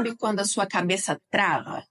Sabe quando a sua cabeça trava?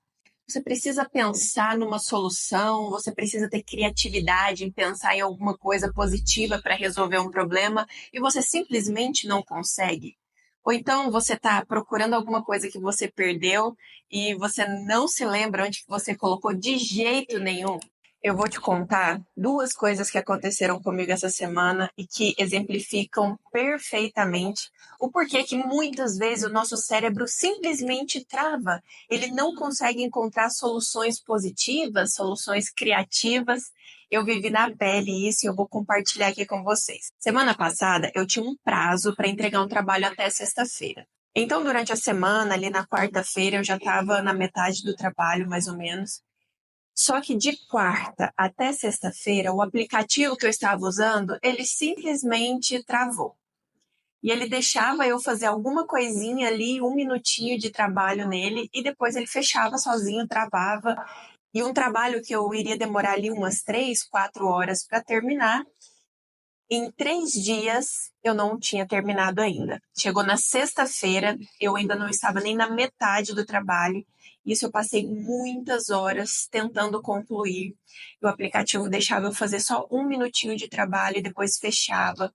Você precisa pensar numa solução, você precisa ter criatividade em pensar em alguma coisa positiva para resolver um problema e você simplesmente não consegue. Ou então você está procurando alguma coisa que você perdeu e você não se lembra onde que você colocou de jeito nenhum. Eu vou te contar duas coisas que aconteceram comigo essa semana e que exemplificam perfeitamente o porquê que muitas vezes o nosso cérebro simplesmente trava. Ele não consegue encontrar soluções positivas, soluções criativas. Eu vivi na pele isso e eu vou compartilhar aqui com vocês. Semana passada eu tinha um prazo para entregar um trabalho até sexta-feira. Então, durante a semana, ali na quarta-feira, eu já estava na metade do trabalho, mais ou menos. Só que de quarta até sexta-feira, o aplicativo que eu estava usando, ele simplesmente travou. E ele deixava eu fazer alguma coisinha ali, um minutinho de trabalho nele, e depois ele fechava sozinho, travava. E um trabalho que eu iria demorar ali umas 3, 4 horas para terminar, em 3 dias eu não tinha terminado ainda. Chegou na sexta-feira, eu ainda não estava nem na metade do trabalho. Isso eu passei muitas horas tentando concluir. O aplicativo deixava eu fazer só um minutinho de trabalho e depois fechava.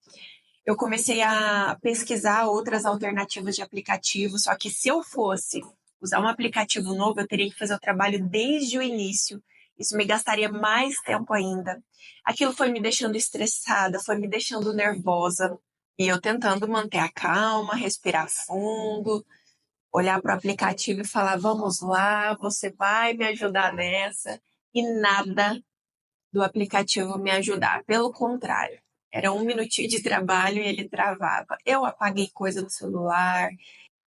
Eu comecei a pesquisar outras alternativas de aplicativo, só que se eu fosse usar um aplicativo novo, eu teria que fazer o trabalho desde o início. Isso me gastaria mais tempo ainda. Aquilo foi me deixando estressada, foi me deixando nervosa. E eu tentando manter a calma, respirar fundo, olhar para o aplicativo e falar: vamos lá, você vai me ajudar nessa. E nada do aplicativo me ajudar. Pelo contrário, era um minutinho de trabalho e ele travava. Eu apaguei coisa no celular,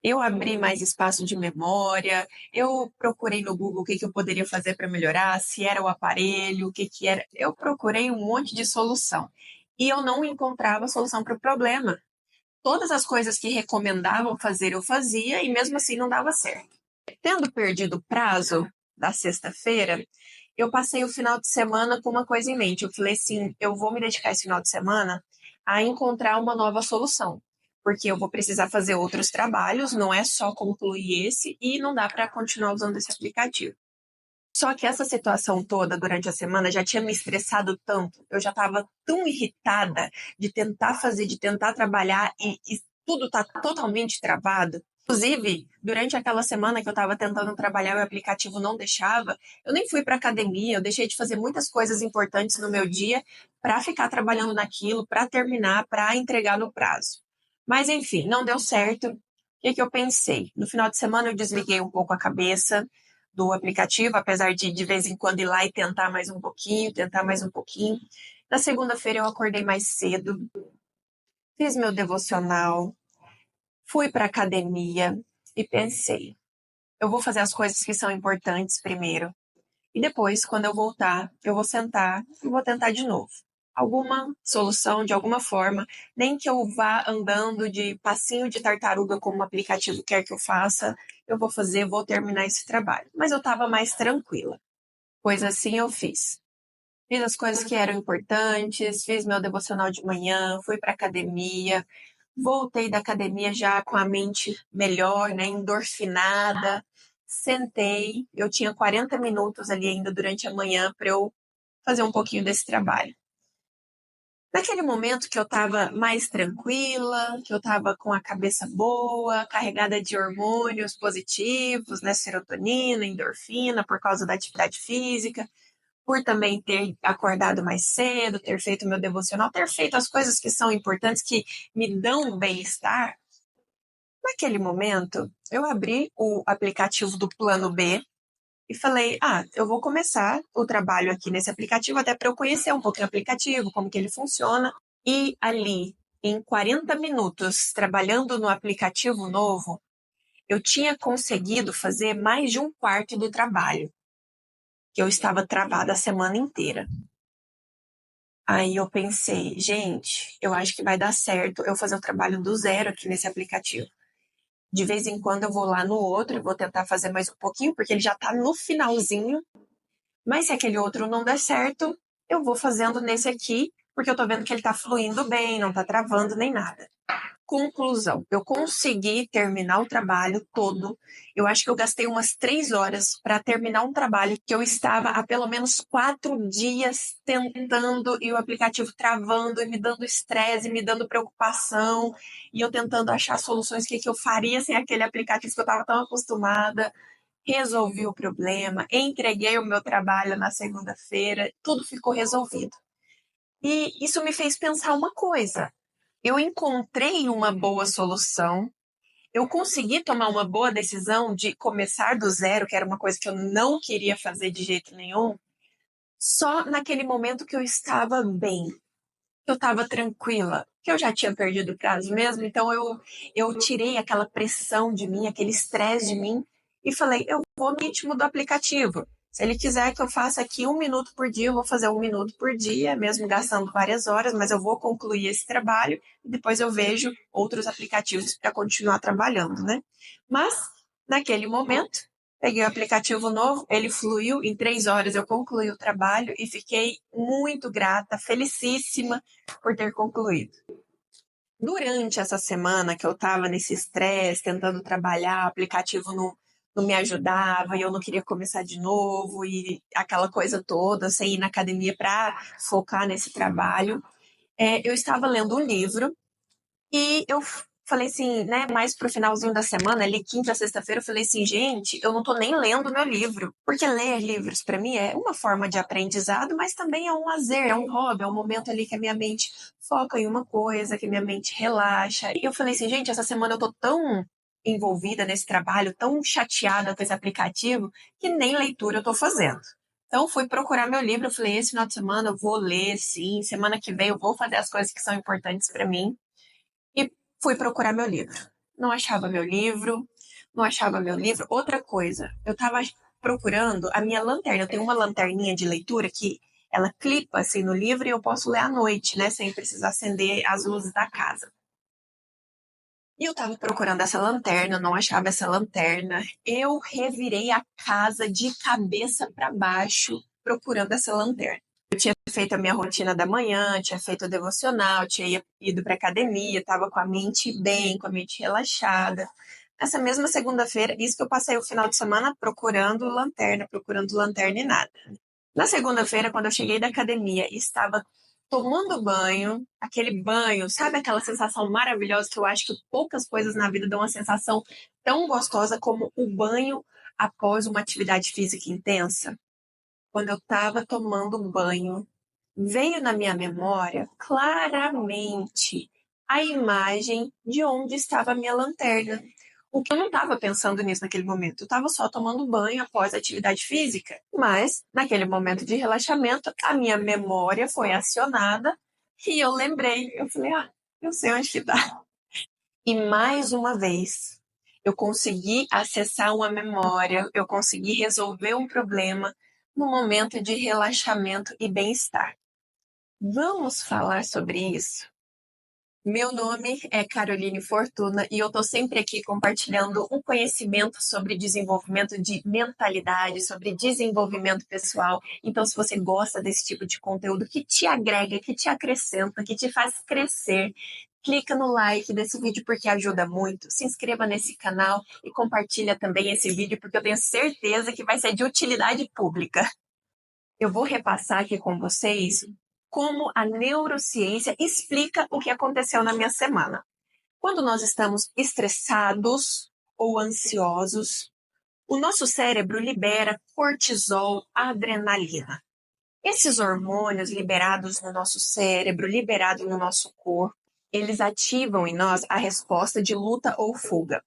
eu abri mais espaço de memória, eu procurei no Google o que eu poderia fazer para melhorar, se era o aparelho, o que era. Eu procurei um monte de solução e eu não encontrava solução para o problema. Todas as coisas que recomendavam fazer eu fazia e mesmo assim não dava certo. Tendo perdido o prazo da sexta-feira, eu passei o final de semana com uma coisa em mente. Eu falei assim, eu vou me dedicar esse final de semana a encontrar uma nova solução, porque eu vou precisar fazer outros trabalhos, não é só concluir esse e não dá para continuar usando esse aplicativo. Só que essa situação toda durante a semana já tinha me estressado tanto, eu já estava tão irritada de tentar fazer, de tentar trabalhar e tudo está totalmente travado. Inclusive, durante aquela semana que eu estava tentando trabalhar e o aplicativo não deixava, eu nem fui para academia, eu deixei de fazer muitas coisas importantes no meu dia para ficar trabalhando naquilo, para terminar, para entregar no prazo. Mas enfim, não deu certo. O que eu pensei? No final de semana eu desliguei um pouco a cabeça do aplicativo, apesar de vez em quando ir lá e tentar mais um pouquinho, tentar mais um pouquinho. Na segunda-feira eu acordei mais cedo, fiz meu devocional, fui para academia e pensei, eu vou fazer as coisas que são importantes primeiro. E depois, quando eu voltar, eu vou sentar e vou tentar de novo. Alguma solução, de alguma forma, nem que eu vá andando de passinho de tartaruga como o aplicativo quer que eu faça, eu vou fazer, vou terminar esse trabalho. Mas eu estava mais tranquila. Pois assim eu fiz. Fiz as coisas que eram importantes, fiz meu devocional de manhã, fui para academia, voltei da academia já com a mente melhor, né, endorfinada. Sentei, eu tinha 40 minutos ali ainda durante a manhã para eu fazer um pouquinho desse trabalho. Naquele momento que eu estava mais tranquila, que eu estava com a cabeça boa, carregada de hormônios positivos, né, serotonina, endorfina, por causa da atividade física, por também ter acordado mais cedo, ter feito meu devocional, ter feito as coisas que são importantes, que me dão bem-estar. Naquele momento, eu abri o aplicativo do Plano B e falei, eu vou começar o trabalho aqui nesse aplicativo até para eu conhecer um pouquinho o aplicativo, como que ele funciona. E ali, em 40 minutos, trabalhando no aplicativo novo, eu tinha conseguido fazer mais de um quarto do trabalho, que eu estava travada a semana inteira. Aí eu pensei, gente, eu acho que vai dar certo eu fazer o trabalho do zero aqui nesse aplicativo. De vez em quando eu vou lá no outro e vou tentar fazer mais um pouquinho, porque ele já está no finalzinho. Mas se aquele outro não der certo, eu vou fazendo nesse aqui, porque eu tô vendo que ele tá fluindo bem, não tá travando nem nada. Conclusão, eu consegui terminar o trabalho todo. Eu acho que eu gastei umas 3 horas para terminar um trabalho que eu estava há pelo menos 4 dias tentando e o aplicativo travando e me dando estresse, me dando preocupação e eu tentando achar soluções, que eu faria sem aquele aplicativo que eu estava tão acostumada. Resolvi o problema, entreguei o meu trabalho na segunda-feira, tudo ficou resolvido. E isso me fez pensar uma coisa. Eu encontrei uma boa solução, eu consegui tomar uma boa decisão de começar do zero, que era uma coisa que eu não queria fazer de jeito nenhum, só naquele momento que eu estava bem, que eu estava tranquila, que eu já tinha perdido o prazo mesmo, então eu tirei aquela pressão de mim, aquele estresse de mim, e falei, eu vou no ritmo do aplicativo. Se ele quiser que eu faça aqui 1 minuto por dia, eu vou fazer 1 minuto por dia, mesmo gastando várias horas, mas eu vou concluir esse trabalho e depois eu vejo outros aplicativos para continuar trabalhando, né? Mas, naquele momento, peguei o aplicativo novo, ele fluiu, em 3 horas eu concluí o trabalho e fiquei muito grata, felicíssima por ter concluído. Durante essa semana que eu estava nesse estresse, tentando trabalhar, o aplicativo não me ajudava e eu não queria começar de novo e aquela coisa toda, sem ir na academia para focar nesse trabalho, eu estava lendo um livro e eu falei assim, né, mais pro finalzinho da semana, ali quinta, sexta-feira, eu falei assim, gente, eu não tô nem lendo meu livro, porque ler livros para mim é uma forma de aprendizado, mas também é um lazer, é um hobby, é um momento ali que a minha mente foca em uma coisa, que a minha mente relaxa. E eu falei assim, gente, essa semana eu tô tão envolvida nesse trabalho, tão chateada com esse aplicativo, que nem leitura eu tô fazendo. Então, fui procurar meu livro, eu falei, esse final de semana eu vou ler, sim, semana que vem eu vou fazer as coisas que são importantes para mim. E fui procurar meu livro. Não achava meu livro, não achava meu livro. Outra coisa, eu estava procurando a minha lanterna. Eu tenho uma lanterninha de leitura que ela clipa assim no livro e eu posso ler à noite, né? Sem precisar acender as luzes da casa. E eu estava procurando essa lanterna, não achava essa lanterna. Eu revirei a casa de cabeça para baixo procurando essa lanterna. Eu tinha feito a minha rotina da manhã, tinha feito o devocional, tinha ido para academia, estava com a mente bem, com a mente relaxada. Essa mesma segunda-feira, isso que eu passei o final de semana procurando lanterna e nada. Na segunda-feira, quando eu cheguei da academia e estava tomando banho, aquele banho, sabe aquela sensação maravilhosa que eu acho que poucas coisas na vida dão uma sensação tão gostosa como o banho após uma atividade física intensa? Quando eu estava tomando banho, veio na minha memória claramente a imagem de onde estava a minha lanterna. O que eu não estava pensando nisso naquele momento, eu estava só tomando banho após a atividade física. Mas, naquele momento de relaxamento, a minha memória foi acionada e eu lembrei. Eu falei, eu sei onde que tá. E mais uma vez, eu consegui acessar uma memória, eu consegui resolver um problema no momento de relaxamento e bem-estar. Vamos falar sobre isso? Meu nome é Caroline Fortuna e eu estou sempre aqui compartilhando um conhecimento sobre desenvolvimento de mentalidade, sobre desenvolvimento pessoal. Então, se você gosta desse tipo de conteúdo que te agrega, que te acrescenta, que te faz crescer, clica no like desse vídeo porque ajuda muito. Se inscreva nesse canal e compartilha também esse vídeo porque eu tenho certeza que vai ser de utilidade pública. Eu vou repassar aqui com vocês como a neurociência explica o que aconteceu na minha semana. Quando nós estamos estressados ou ansiosos, o nosso cérebro libera cortisol, adrenalina. Esses hormônios liberados no nosso cérebro, liberados no nosso corpo, eles ativam em nós a resposta de luta ou fuga.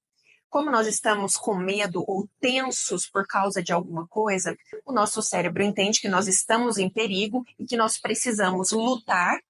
Como nós estamos com medo ou tensos por causa de alguma coisa, o nosso cérebro entende que nós estamos em perigo e que nós precisamos lutar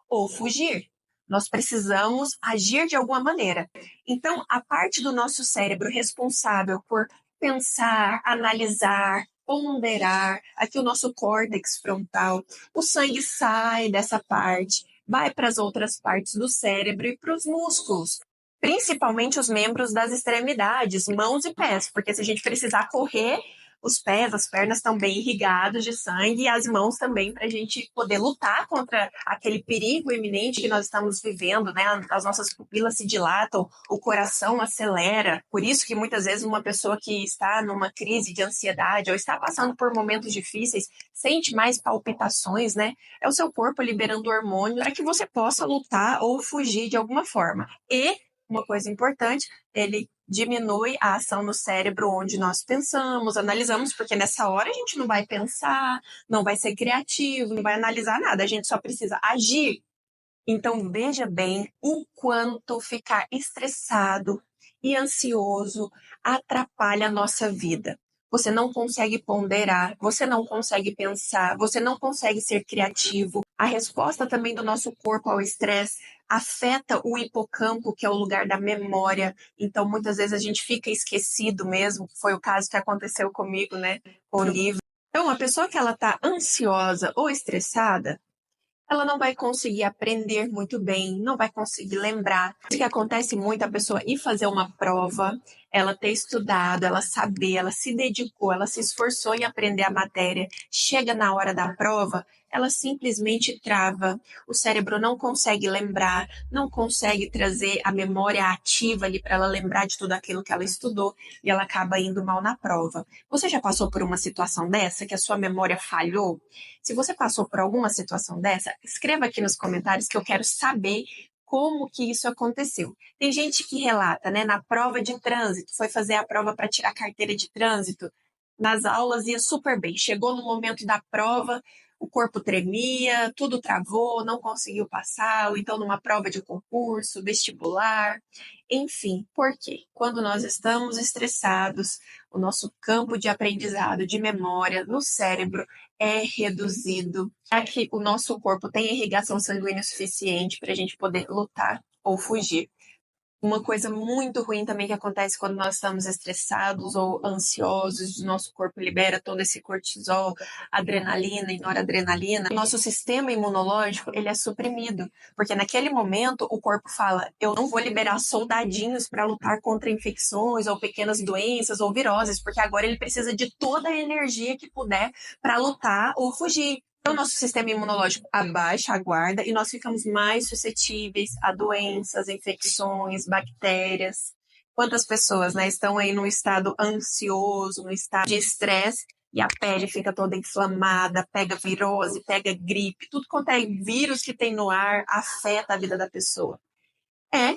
ou fugir. Nós precisamos agir de alguma maneira. Então, a parte do nosso cérebro responsável por pensar, analisar, ponderar, aqui o nosso córtex frontal, o sangue sai dessa parte, vai para as outras partes do cérebro e para os músculos, principalmente os membros das extremidades, mãos e pés, porque se a gente precisar correr, os pés, as pernas estão bem irrigados de sangue e as mãos também para a gente poder lutar contra aquele perigo iminente que nós estamos vivendo, né? As nossas pupilas se dilatam, o coração acelera. Por isso que muitas vezes uma pessoa que está numa crise de ansiedade ou está passando por momentos difíceis sente mais palpitações, né? É o seu corpo liberando hormônios para que você possa lutar ou fugir de alguma forma. E uma coisa importante, ele diminui a ação no cérebro onde nós pensamos, analisamos, porque nessa hora a gente não vai pensar, não vai ser criativo, não vai analisar nada, a gente só precisa agir. Então veja bem o quanto ficar estressado e ansioso atrapalha a nossa vida. Você não consegue ponderar, você não consegue pensar, você não consegue ser criativo. A resposta também do nosso corpo ao estresse afeta o hipocampo, que é o lugar da memória. Então, muitas vezes a gente fica esquecido mesmo, que foi o caso que aconteceu comigo, né, com o livro. Então, a pessoa que ela está ansiosa ou estressada, ela não vai conseguir aprender muito bem, não vai conseguir lembrar. O que acontece muito a pessoa ir fazer uma prova, ela ter estudado, ela saber, ela se dedicou, ela se esforçou em aprender a matéria, chega na hora da prova, ela simplesmente trava. O cérebro não consegue lembrar, não consegue trazer a memória ativa ali para ela lembrar de tudo aquilo que ela estudou e ela acaba indo mal na prova. Você já passou por uma situação dessa que a sua memória falhou? Se você passou por alguma situação dessa, escreva aqui nos comentários que eu quero saber como que isso aconteceu. Tem gente que relata, né, na prova de trânsito, foi fazer a prova para tirar carteira de trânsito, nas aulas ia super bem. Chegou no momento da prova, o corpo tremia, tudo travou, não conseguiu passar, ou então numa prova de concurso, vestibular, enfim. Por quê? Quando nós estamos estressados, o nosso campo de aprendizado, de memória no cérebro é reduzido para que o nosso corpo tenha irrigação sanguínea suficiente para a gente poder lutar ou fugir. Uma coisa muito ruim também que acontece quando nós estamos estressados ou ansiosos, o nosso corpo libera todo esse cortisol, adrenalina e noradrenalina. O nosso sistema imunológico, ele é suprimido, porque naquele momento o corpo fala, eu não vou liberar soldadinhos para lutar contra infecções ou pequenas doenças ou viroses, porque agora ele precisa de toda a energia que puder para lutar ou fugir. Então, o nosso sistema imunológico abaixa a guarda e nós ficamos mais suscetíveis a doenças, infecções, bactérias. Quantas pessoas, né, estão aí num estado ansioso, num estado de estresse, e a pele fica toda inflamada, pega virose, pega gripe, tudo quanto é vírus que tem no ar afeta a vida da pessoa. É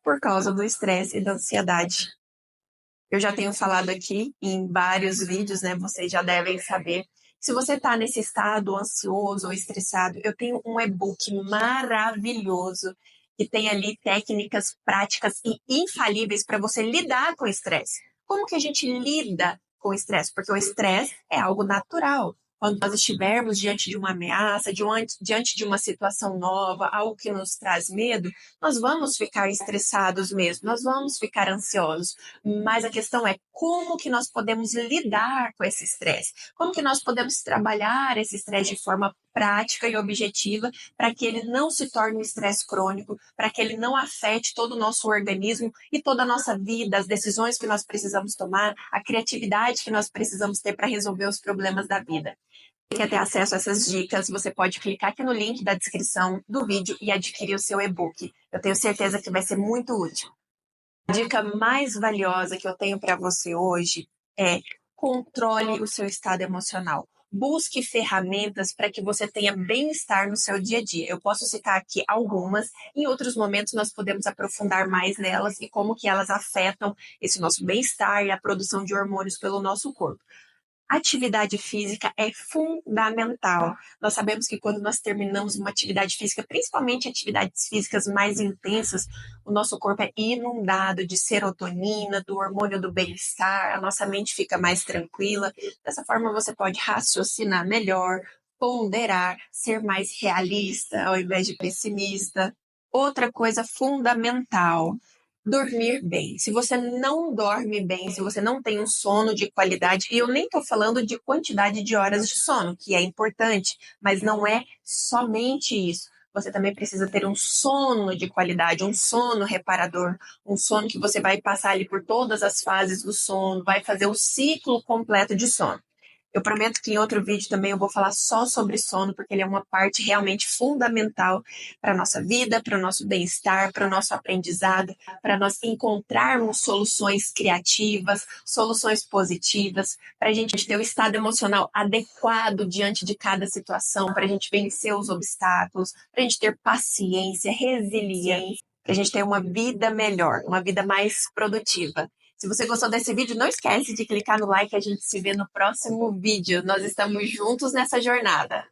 por causa do estresse e da ansiedade. Eu já tenho falado aqui em vários vídeos, né? Vocês já devem saber. Se você está nesse estado ansioso ou estressado, eu tenho um e-book maravilhoso que tem ali técnicas práticas e infalíveis para você lidar com o estresse. Como que a gente lida com o estresse? Porque o estresse é algo natural. Quando nós estivermos diante de uma ameaça, diante de uma situação nova, algo que nos traz medo, nós vamos ficar estressados mesmo, nós vamos ficar ansiosos. Mas a questão é como que nós podemos lidar com esse estresse? Como que nós podemos trabalhar esse estresse de forma prática e objetiva para que ele não se torne um estresse crônico, para que ele não afete todo o nosso organismo e toda a nossa vida, as decisões que nós precisamos tomar, a criatividade que nós precisamos ter para resolver os problemas da vida. Quer ter acesso a essas dicas, você pode clicar aqui no link da descrição do vídeo e adquirir o seu e-book. Eu tenho certeza que vai ser muito útil. A dica mais valiosa que eu tenho para você hoje é controle o seu estado emocional. Busque ferramentas para que você tenha bem-estar no seu dia a dia. Eu posso citar aqui algumas, em outros momentos nós podemos aprofundar mais nelas e como que elas afetam esse nosso bem-estar e a produção de hormônios pelo nosso corpo. Atividade física é fundamental. Nós sabemos que quando nós terminamos uma atividade física, principalmente atividades físicas mais intensas, o nosso corpo é inundado de serotonina, do hormônio do bem-estar, a nossa mente fica mais tranquila. Dessa forma, você pode raciocinar melhor, ponderar, ser mais realista ao invés de pessimista. Outra coisa fundamental, dormir bem. Se você não dorme bem, se você não tem um sono de qualidade, e eu nem estou falando de quantidade de horas de sono, que é importante, mas não é somente isso. você também precisa ter um sono de qualidade, um sono reparador, um sono que você vai passar ali por todas as fases do sono, vai fazer o ciclo completo de sono. Eu prometo que em outro vídeo também eu vou falar só sobre sono, porque ele é uma parte realmente fundamental para a nossa vida, para o nosso bem-estar, para o nosso aprendizado, para nós encontrarmos soluções criativas, soluções positivas, para a gente ter o estado emocional adequado diante de cada situação, para a gente vencer os obstáculos, para a gente ter paciência, resiliência, para a gente ter uma vida melhor, uma vida mais produtiva. Se você gostou desse vídeo, não esquece de clicar no like, a gente se vê no próximo vídeo. Nós estamos juntos nessa jornada.